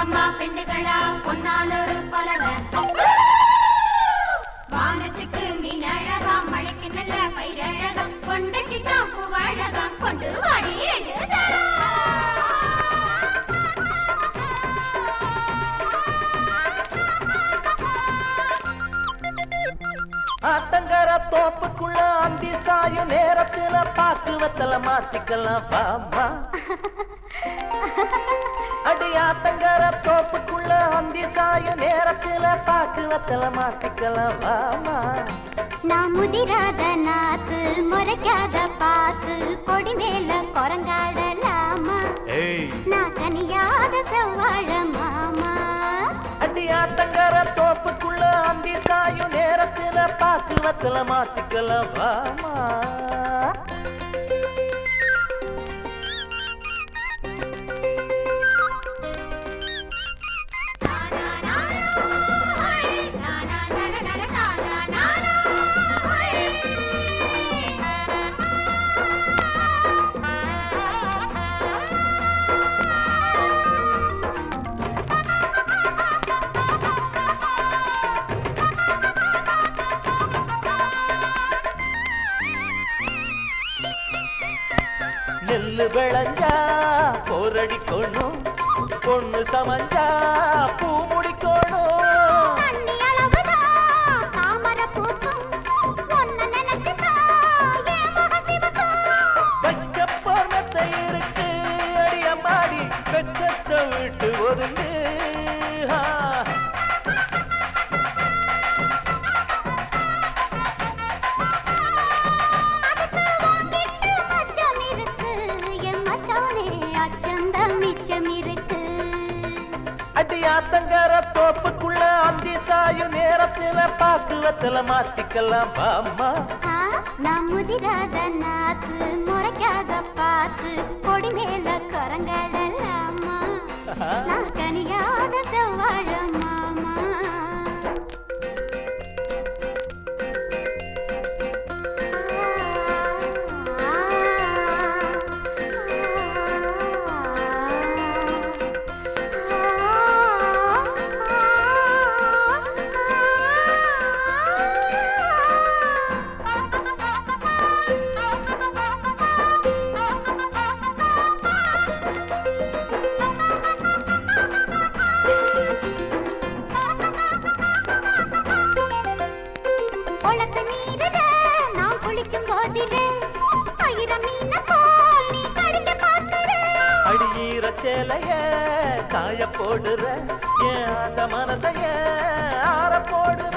தங்கம்மா பெண்டுகளா பொன்னால் ஒரு பலவன் வானத்துக்கு மீன் அழகாம் மழைக்கு நல்ல பயிரழகாம் கொண்டைக்கு தான் பூவழகாம் கொண்டு வாடி ஆத்தங்கர தோப்புக்குள்ள அந்தி சாயும் நேரத்துல பாக்கு வத்தல மாத்திக்கலாம் வாமா அடி ஆத்தங்கர தோப்புக்குள்ள அந்தி சாயும் நேரத்துல பாக்கு வத்தல மாத்திக்கலாம் வாமா நான் முதிராத நாத்து முறைக்காத பாத்து கொடி மேல குரங்காடலாமா நான் தனியாத செவ்வாழ மாமா அடி ஆத்தங்கர தோப்புக்குள்ள அந்தி சாயும் நேரத்துல பாக்கு வத்தல மாத்திக்கலாம் வாமா நெல்லு விளைஞ்சா போரடிக்கணும் பொண்ணு சமஞ்சா பூ முடிக்கணும் வெச்சப்பொருத்தை இருக்கு அடியம்மாடி வெச்சத்தை விட்டு ஒதுங்கு அடியாத்தங்கர தோப்புக்குள்ள அந்தி சாயும் நேரத்துல பாக்கு வத்தல மாத்திக்கலாம் வாமா நான் முதிராத நாத்து முறைக்காத பாத்து கொடி மேல குரங்கடலாமா நான் கனியாத செவ்வாழ மாமா அடியீர சேலைய காய போடுற என் ஆசை மனசைய ஆற போடுற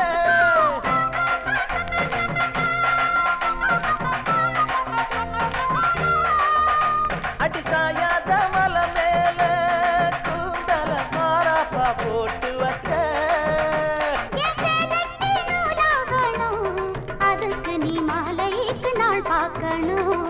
அடி சாயாத மலை மேல கூந்தல மாறாப்பா போட்டு வச்ச அதுக்கு நீ மாலைக்கு நாள் பார்க்கணும்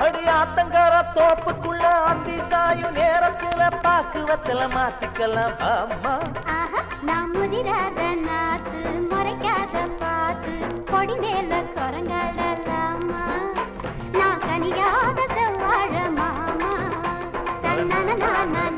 அடியாத்தங்கர தோப்புக்குள்ள அந்தி சாயும் நேரத்துல பாக்கு வத்தல மாத்திக்கலாம் அம்மா நான் முதிராத நாத்து முறைக்காத பாத்து கொடி மேல குரங்கடலாமா நான் கனியாத செவ்வாழ மாமா தன தன